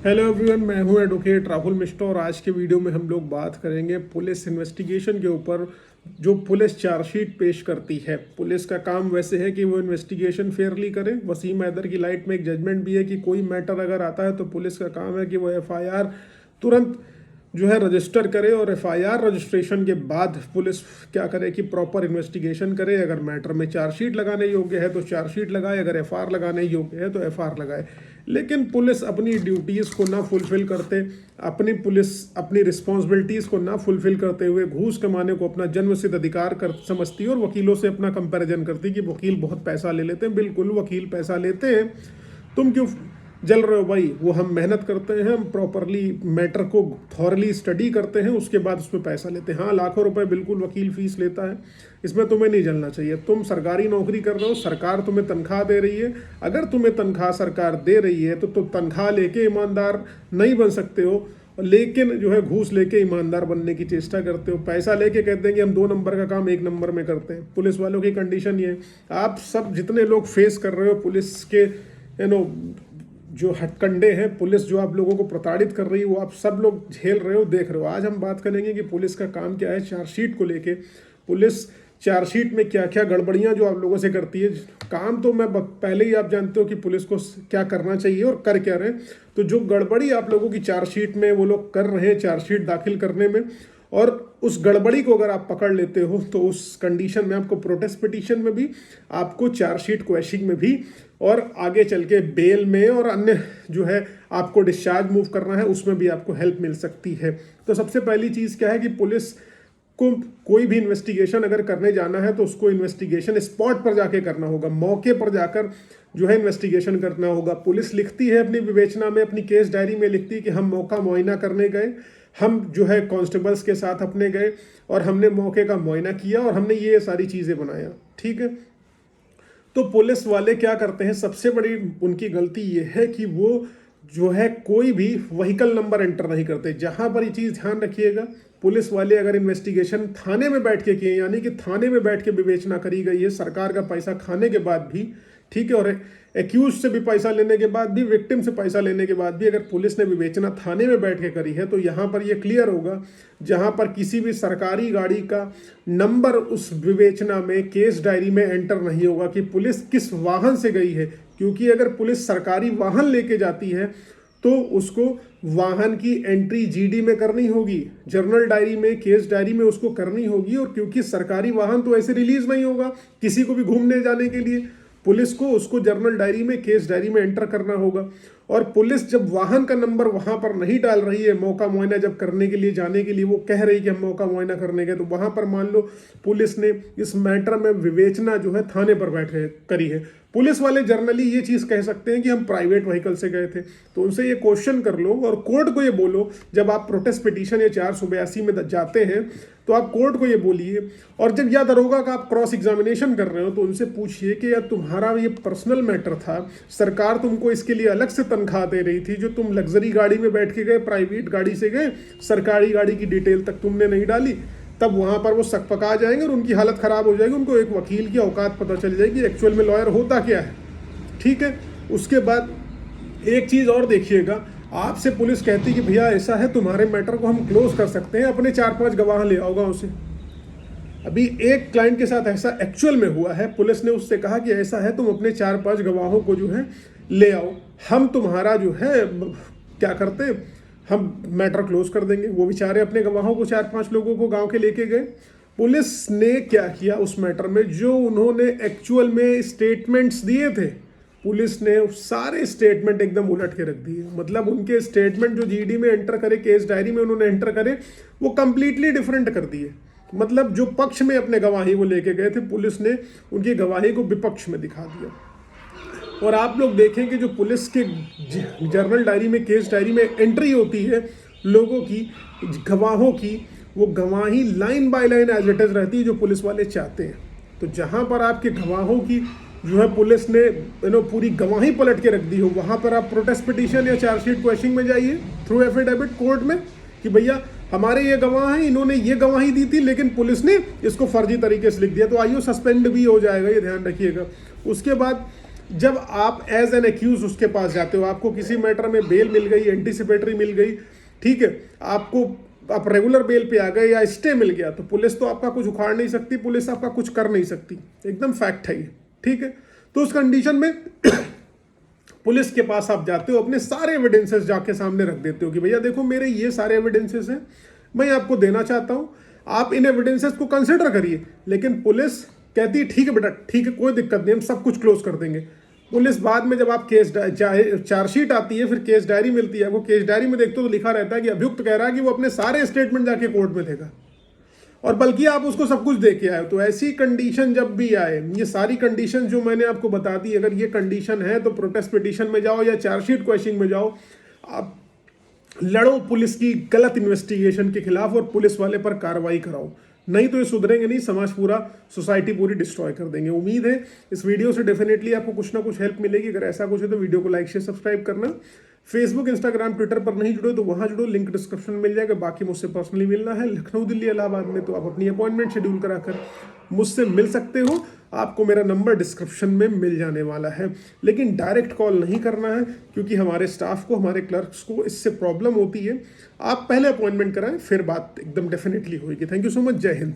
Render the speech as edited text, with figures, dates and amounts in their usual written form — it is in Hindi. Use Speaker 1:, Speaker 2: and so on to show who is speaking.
Speaker 1: हेलो एवरीवन, मैं हूं एडवोकेट राहुल मिश्रा और आज के वीडियो में हम लोग बात करेंगे पुलिस इन्वेस्टिगेशन के ऊपर। जो पुलिस चार्जशीट पेश करती है, पुलिस का काम वैसे है कि वो इन्वेस्टिगेशन फेयरली करे। वसीम हैदर की लाइट में एक जजमेंट भी है कि कोई मैटर अगर आता है तो पुलिस का काम है कि वो एफआईआर तुरंत जो है रजिस्टर करे और एफआईआर रजिस्ट्रेशन के बाद पुलिस क्या करे कि प्रॉपर इन्वेस्टिगेशन करे। अगर मैटर में चार्जशीट लगाने योग्य है तो चार्जशीट लगाए, अगर एफआईआर लगाने योग्य है तो एफआईआर लगाए। लेकिन पुलिस अपनी ड्यूटीज़ को ना फुलफिल करते, पुलिस अपनी रिस्पॉन्सिबिलिटीज़ को ना फुलफिल करते हुए घूस कमाने को अपना जन्मसिद्ध अधिकार कर समझती है और वकीलों से अपना कंपैरिजन करती कि वकील बहुत पैसा ले लेते हैं। बिल्कुल, वकील पैसा लेते हैं, तुम क्यों जल रहे हो भाई? वो हम मेहनत करते हैं, हम प्रॉपरली मैटर को थॉरली स्टडी करते हैं, उसके बाद उसमें पैसा लेते हैं। हाँ, लाखों रुपए बिल्कुल वकील फीस लेता है, इसमें तुम्हें नहीं जलना चाहिए। तुम सरकारी नौकरी कर रहे हो, सरकार तुम्हें तनख्वाह दे रही है। अगर तुम्हें तनख्वाह सरकार दे रही है तो तुम तनख्वाह लेके ईमानदार नहीं बन सकते हो, लेकिन जो है घूस लेके ईमानदार बनने की चेष्टा करते हो। पैसा लेके कहते हैं कि हम 2 नंबर का काम 1 नंबर में करते हैं। पुलिस वालों की कंडीशन ये है। आप सब जितने लोग फेस कर रहे हो पुलिस के जो हथकंडे हैं, पुलिस जो आप लोगों को प्रताड़ित कर रही है, वो आप सब लोग झेल रहे हो, देख रहे हो। आज हम बात करेंगे कि पुलिस का काम क्या है चार्जशीट को लेके। पुलिस चार्जशीट में क्या क्या गड़बड़ियां जो आप लोगों से करती है। काम तो मैं पहले ही आप जानते हो कि पुलिस को क्या करना चाहिए और कर क्या रहे हैं। तो जो गड़बड़ी आप लोगों की चार्जशीट में वो लोग कर रहे हैं चार्जशीट दाखिल करने में, और उस गड़बड़ी को अगर आप पकड़ लेते हो तो उस कंडीशन में आपको प्रोटेस्ट पिटीशन में भी, आपको चार्जशीट क्वैशिंग में भी, और आगे चल के बेल में और अन्य जो है आपको डिस्चार्ज मूव करना है उसमें भी आपको हेल्प मिल सकती है। तो सबसे पहली चीज़ क्या है कि पुलिस को कोई भी इन्वेस्टिगेशन अगर करने जाना है तो उसको इन्वेस्टिगेशन स्पॉट पर जाके करना होगा, मौके पर जाकर जो है इन्वेस्टिगेशन करना होगा। पुलिस लिखती है अपनी विवेचना में, अपनी केस डायरी में लिखती है कि हम मौका मुआयना करने गए, हम जो है कांस्टेबल्स के साथ अपने गए और हमने मौके का मुआयना किया और हमने ये सारी चीज़ें बनाया। ठीक है, तो पुलिस वाले क्या करते हैं, सबसे बड़ी उनकी गलती ये है कि वो जो है कोई भी व्हीकल नंबर एंटर नहीं करते। जहां पर ये चीज़ ध्यान रखिएगा, पुलिस वाले अगर इन्वेस्टिगेशन थाने में बैठ के किए, यानी कि थाने में बैठ के विवेचना करी गई है सरकार का पैसा खाने के बाद भी, ठीक है, और एक्यूज से भी पैसा लेने के बाद भी, विक्टिम से पैसा लेने के बाद भी अगर पुलिस ने विवेचना थाने में बैठ के करी है तो यहाँ पर ये क्लियर होगा। जहाँ पर किसी भी सरकारी गाड़ी का नंबर उस विवेचना में केस डायरी में एंटर नहीं होगा कि पुलिस किस वाहन से गई है, क्योंकि अगर पुलिस सरकारी वाहन लेके जाती है तो उसको वाहन की एंट्री जीडी में करनी होगी, जर्नल डायरी में, केस डायरी में उसको करनी होगी। और क्योंकि सरकारी वाहन तो ऐसे रिलीज नहीं होगा किसी को भी घूमने जाने के लिए, पुलिस को उसको जर्नल डायरी में, केस डायरी में एंटर करना होगा। और पुलिस जब वाहन का नंबर वहां पर नहीं डाल रही है, मौका मुआयना जब करने के लिए जाने के लिए वो कह रही है कि हम मौका मुआयना करने गए, तो वहां पर मान लो पुलिस ने इस मैटर में विवेचना जो है थाने पर बैठे करी है। पुलिस वाले जर्नली ये चीज़ कह सकते हैं कि हम प्राइवेट व्हीकल से गए थे, तो उनसे ये क्वेश्चन कर लो और कोर्ट को ये बोलो। जब आप प्रोटेस्ट पिटीशन या 482 में जाते हैं तो आप कोर्ट को ये बोलिए, और जब या दरोगा का आप क्रॉस एग्जामिनेशन कर रहे हो तो उनसे पूछिए कि यार तुम्हारा ये पर्सनल मैटर था, सरकार तुमको इसके लिए अलग से तनख्वाह दे रही थी, जो तुम लग्जरी गाड़ी में बैठ के गए, प्राइवेट गाड़ी से गए, सरकारी गाड़ी की डिटेल तक तुमने नहीं डाली, तब वहां पर वो सकपका जाएंगे और उनकी हालत खराब हो जाएगी। उनको एक वकील की औकात पता चल जाएगी, एक्चुअल में लॉयर होता क्या है। ठीक है, उसके बाद एक चीज़ और देखिएगा, आपसे पुलिस कहती कि भैया ऐसा है, तुम्हारे मैटर को हम क्लोज कर सकते हैं, अपने 4-5 गवाह ले आओ गाँव से। अभी एक क्लाइंट के साथ ऐसा एक्चुअल में हुआ है, पुलिस ने उससे कहा कि ऐसा है, तुम अपने 4-5 गवाहों को जो है ले आओ, हम तुम्हारा जो है क्या करते, हम मैटर क्लोज कर देंगे। वो बेचारे अपने गवाहों को 4-5 लोगों को गांव के लेके गए। पुलिस ने क्या किया उस मैटर में, जो उन्होंने एक्चुअल में स्टेटमेंट्स दिए थे, पुलिस ने सारे स्टेटमेंट एकदम उलट के रख दिए। मतलब उनके स्टेटमेंट जो जीडी में एंटर करे, केस डायरी में उन्होंने एंटर करे, वो कंप्लीटली डिफरेंट कर दिए। मतलब जो पक्ष में अपने गवाही वो लेके गए थे, पुलिस ने उनकी गवाही को विपक्ष में दिखा दिया। और आप लोग देखें कि जो पुलिस के जर्नल डायरी में, केस डायरी में एंट्री होती है लोगों की, गवाहों की, वो गवाही line by line as it is रहती है जो पुलिस वाले चाहते हैं। तो जहां पर आपके गवाहों की जो है पुलिस ने पूरी गवाही पलट के रख दी हो, वहां पर आप प्रोटेस्ट पिटीशन या चार्जशीट क्वेश्चनिंग में जाइए थ्रू एफिडेविट कोर्ट में कि भैया हमारे ये गवाह हैं, इन्होंने ये गवाही दी थी लेकिन पुलिस ने इसको फर्जी तरीके से लिख दिया, तो आइयो सस्पेंड भी हो जाएगा, ये ध्यान रखिएगा। उसके बाद जब आप एज एन एक्यूज उसके पास जाते हो, आपको किसी मैटर में बेल मिल गई, एंटीसिपेटरी मिल गई, ठीक है, आपको आप रेगुलर बेल पे आ गए या स्टे मिल गया, तो पुलिस तो आपका कुछ उखाड़ नहीं सकती, पुलिस आपका कुछ कर नहीं सकती, एकदम फैक्ट है ये, ठीक है। तो उस कंडीशन में पुलिस के पास आप जाते हो, अपने सारे एविडेंसेस जाके सामने रख देते हो कि भैया देखो मेरे ये सारे एविडेंसेस हैं, मैं आपको देना चाहता हूं, आप इन एविडेंसेस को कंसिडर करिए। लेकिन पुलिस कहती है ठीक है बेटा, ठीक है, कोई दिक्कत नहीं, हम सब कुछ क्लोज कर देंगे। पुलिस बाद में जब आप केस चार्जशीट आती है, फिर केस डायरी मिलती है, वो केस डायरी में देखते हो तो लिखा रहता है कि अभियुक्त कह रहा है कि वो अपने सारे स्टेटमेंट जाके कोर्ट में देगा, और बल्कि आप उसको सब कुछ दे के आए। तो ऐसी कंडीशन जब भी आए, ये सारी कंडीशन जो मैंने आपको बता दी, अगर ये कंडीशन है तो प्रोटेस्ट पिटीशन में जाओ या चार्जशीट क्वेश्चन में जाओ, आप लड़ो पुलिस की गलत इन्वेस्टिगेशन के खिलाफ और पुलिस वाले पर कार्रवाई कराओ, नहीं तो ये सुधरेंगे नहीं, समाज पूरा, सोसाइटी पूरी डिस्ट्रॉय कर देंगे। उम्मीद है इस वीडियो से डेफिनेटली आपको कुछ ना कुछ हेल्प मिलेगी। अगर ऐसा कुछ है तो वीडियो को लाइक शेयर सब्सक्राइब करना। फेसबुक इंस्टाग्राम ट्विटर पर नहीं जुड़े तो वहां जुड़ो, लिंक डिस्क्रिप्शन में मिल जाएगा। बाकी मुझसे पर्सनली मिलना है लखनऊ दिल्ली इलाहाबाद में, तो आप अपनी अपॉइंटमेंट शेड्यूल कराकर मुझसे मिल सकते हो। आपको मेरा नंबर डिस्क्रिप्शन में मिल जाने वाला है, लेकिन डायरेक्ट कॉल नहीं करना है, क्योंकि हमारे स्टाफ को, हमारे क्लर्क्स को इससे प्रॉब्लम होती है। आप पहले अपॉइंटमेंट कराएं, फिर बात एकदम डेफिनेटली होगी। थैंक यू सो मच, जय हिंद।